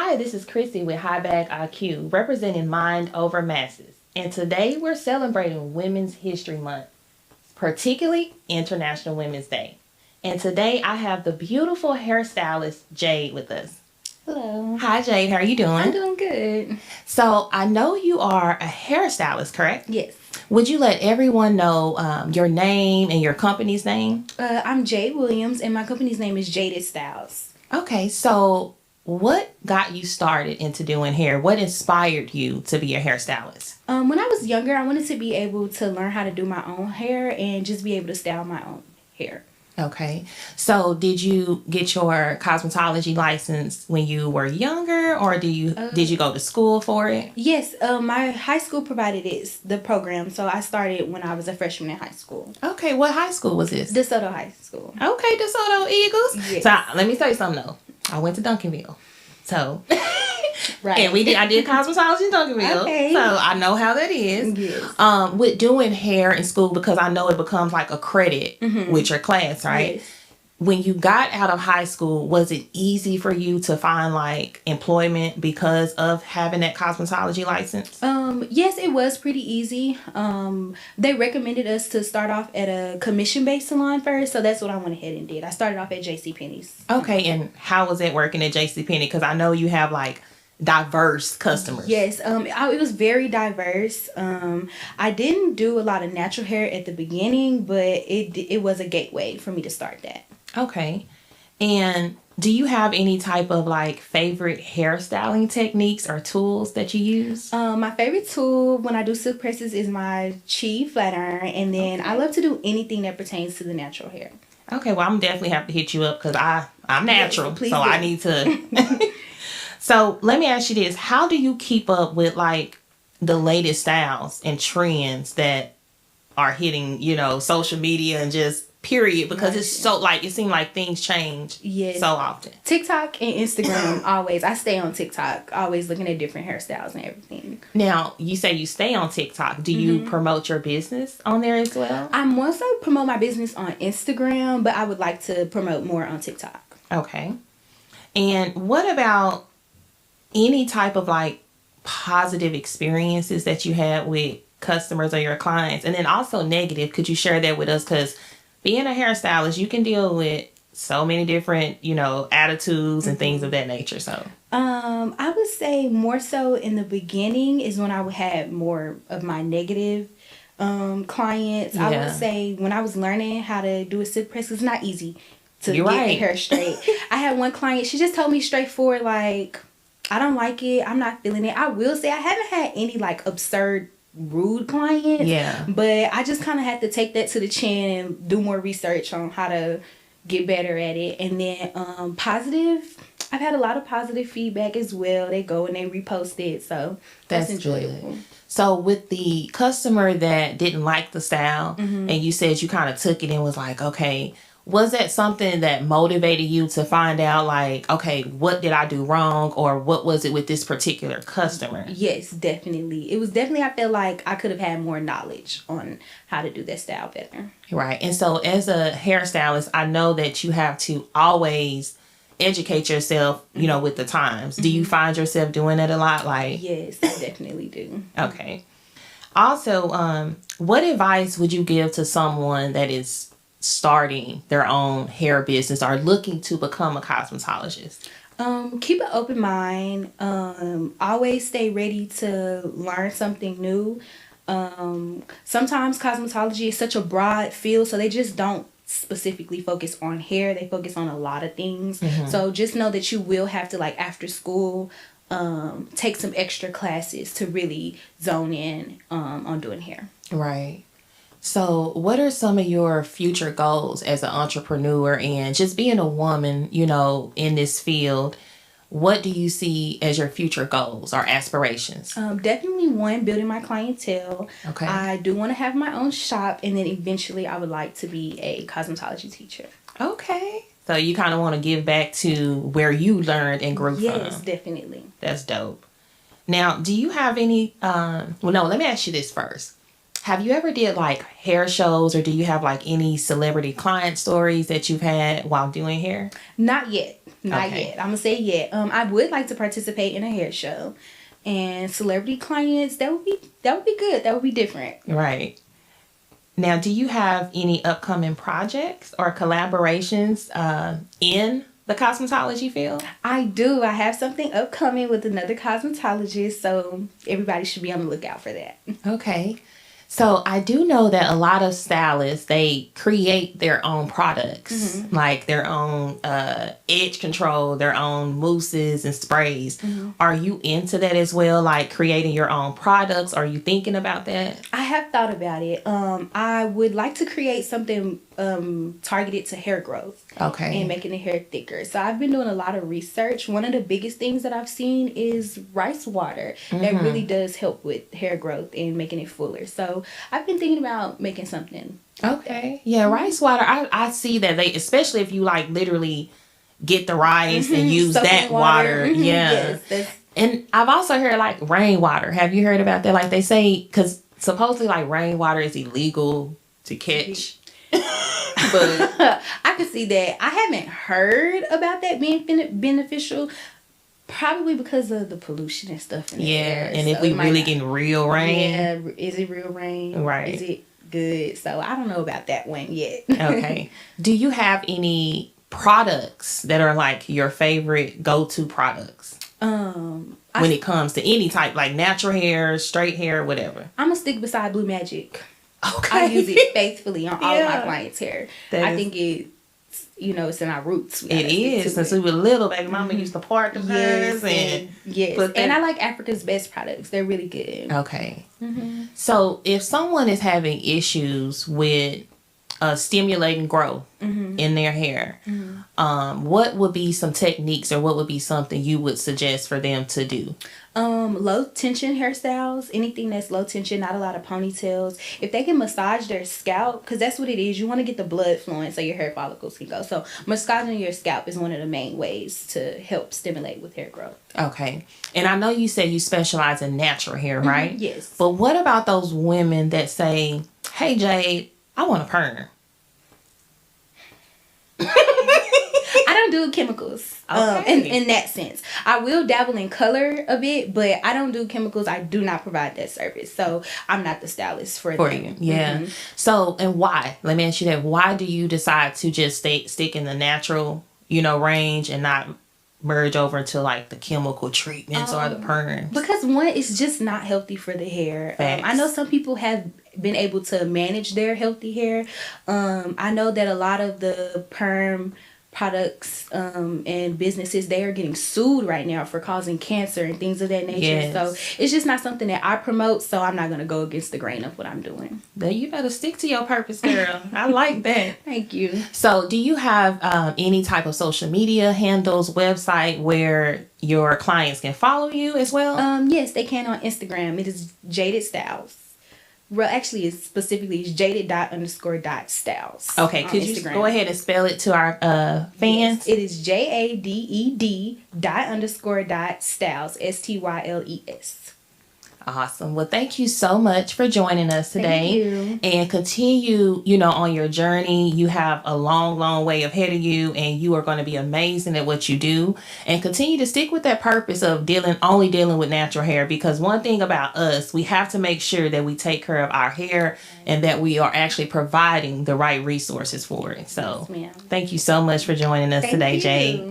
Hi, this is Chrissy with High Bag IQ, representing Mind Over Masses. And today we're celebrating Women's History Month, particularly International Women's Day. And today I have the beautiful hairstylist Jade with us. Hello. Hi Jade, how are you doing? I'm doing good. So I know you are a hairstylist, correct? Yes. Would you let everyone know your name and your company's name? I'm Jade Williams, and my company's name is Jaded Styles. Okay, so what got you started into doing hair? What inspired you to be a hairstylist? When I was younger, I wanted to be able to learn how to do my own hair and just be able to style my own hair. Okay, so did you get your cosmetology license when you were younger, or did you go to school for it? Yes, my high school provided the program, so I started when I was a freshman in high school. Okay, what high school was this? DeSoto High School. Okay, DeSoto Eagles. Yes. So let me tell you something though. I went to Duncanville, so Right. and I did cosmetology in Duncanville, Okay. so I know how that is. Yes. With doing hair in school, because I know it becomes like a credit with your class, right? Yes. When you got out of high school, was it easy for you to find like employment because of having that cosmetology license? Yes, it was pretty easy. They recommended us to start off at a commission-based salon first, so that's what I went ahead and did. I started off at JCPenney's. Okay, and how was it working at JCPenney? Because I know you have like diverse customers. Yes, it was very diverse. I didn't do a lot of natural hair at the beginning, but it was a gateway for me to start that. Okay. And do you have any type of like favorite hairstyling techniques or tools that you use? My favorite tool when I do silk presses is my Chi flat iron, and then I love to do anything that pertains to the natural hair. Okay, well I'm definitely have to hit you up because I'm natural, Yes, please so do. I need to. So let me ask you this: how do you keep up with like the latest styles and trends that are hitting, social media and just period? Because it's so like it seems like things change so often. TikTok and Instagram always. I stay on TikTok, always looking at different hairstyles and everything. Now, you say you stay on TikTok. Do you promote your business on there as well? I mostly promote my business on Instagram, but I would like to promote more on TikTok. Okay. And what about any type of like positive experiences that you had with customers or your clients? And then also negative, could you share that with us? Because being a hairstylist, you can deal with so many different, attitudes and things of that nature. So, I would say more so in the beginning is when I would have more of my negative clients. Yeah. I would say when I was learning how to do a silk press, it's not easy to You're get right. the hair straight. I had one client, she just told me straightforward, like, I don't like it. I'm not feeling it. I will say I haven't had any like absurd rude clients. Yeah. But I just kind of had to take that to the chin and do more research on how to get better at it. And then positive, I've had a lot of positive feedback as well. They go and they repost it. So that's enjoyable. Good. So with the customer that didn't like the style and you said you kind of took it and was like, okay, was that something that motivated you to find out like, okay, what did I do wrong, or what was it with this particular customer? Yes, definitely. It was definitely, I feel like I could have had more knowledge on how to do that style better. Right. And so as a hairstylist, I know that you have to always educate yourself, with the times. Do you find yourself doing that a lot? Like, yes, I definitely do. Okay. Also, what advice would you give to someone that is starting their own hair business or looking to become a cosmetologist? Keep an open mind. Always stay ready to learn something new. Sometimes cosmetology is such a broad field, so they just don't specifically focus on hair. They focus on a lot of things. So just know that you will have to, like, after school, take some extra classes to really zone in on doing hair. Right. So what are some of your future goals as an entrepreneur and just being a woman, in this field? What do you see as your future goals or aspirations? Definitely one, building my clientele. Okay. I do want to have my own shop, and then eventually I would like to be a cosmetology teacher. Okay. So you kind of want to give back to where you learned and grew from. Yes, definitely. That's dope. Now, do you have any, let me ask you this first. have you ever did like hair shows, or do you have like any celebrity client stories that you've had while doing hair? Not yet. Not Okay. yet. I'm gonna say yet. I would like to participate in a hair show, and celebrity clients. That would be good. That would be different. Right. Now, do you have any upcoming projects or collaborations in the cosmetology field? I do. I have something upcoming with another cosmetologist, so everybody should be on the lookout for that. Okay. So I do know that a lot of stylists, they create their own products, like their own edge control, their own mousses and sprays. Are you into that as well, like creating your own products? Are you thinking about that? I have thought about it. I would like to create something targeted to hair growth. Okay. And making the hair thicker. So I've been doing a lot of research. One of the biggest things that I've seen is rice water. That really does help with hair growth and making it fuller. So I've been thinking about making something. Okay. Yeah, rice water. I see that they, especially if you like literally get the rice and use Soak in that water. Yeah. Yes, And I've also heard like rainwater. Have you heard about that? Like they say, because supposedly like rainwater is illegal to catch. But I can see that. I haven't heard about that being beneficial. Probably because of the pollution and stuff in the air. And if we really getting real rain. Yeah, is it real rain? Right. Is it good? So I don't know about that one yet. Okay. Do you have any products that are like your favorite go-to products? When it comes to any type, like natural hair, straight hair, whatever. I'm gonna stick beside Blue Magic. Okay. I use it faithfully on all of my clients' hair. I think it's in our roots. It is. Since we were little, baby mama used to part the hairs and I like Africa's Best products. They're really good. Okay. So if someone is having issues with stimulating growth in their hair, what would be some techniques, or what would be something you would suggest for them to do? Low tension hairstyles, anything that's low tension, not a lot of ponytails. If they can massage their scalp, because that's what it is, you want to get the blood flowing so your hair follicles can go. So massaging your scalp is one of the main ways to help stimulate with hair growth. Okay. And I know you said you specialize in natural hair, right? Yes. But what about those women that say, hey Jade, I want a perm? I don't do chemicals. In that sense, I will dabble in color a bit, but I don't do chemicals. I do not provide that service, so I'm not the stylist for them. You. Yeah. So, and why? Let me ask you that. Why do you decide to just stick in the natural, range, and not merge over into like the chemical treatments or the perms? Because one, it's just not healthy for the hair. I know some people have been able to manage their healthy hair. I know that a lot of the perm products and businesses, they are getting sued right now for causing cancer and things of that nature. Yes. So it's just not something that I promote, so I'm not going to go against the grain of what I'm doing. Then you better stick to your purpose, girl. I like that. Thank you. So do you have any type of social media handles, website where your clients can follow you as well? Yes, they can on Instagram. It is Jaded Styles. Well, actually, it's jaded._.styles. Okay, could you go ahead and spell it to our fans? Yes, it is JADED._.styles, STYLES. Awesome. Well, thank you so much for joining us today. Thank you. And continue, on your journey. You have a long, long way ahead of you, and you are going to be amazing at what you do. And continue to stick with that purpose of only dealing with natural hair, because one thing about us, we have to make sure that we take care of our hair and that we are actually providing the right resources for it. So Yes, ma'am. thank you so much for joining us today, Jade.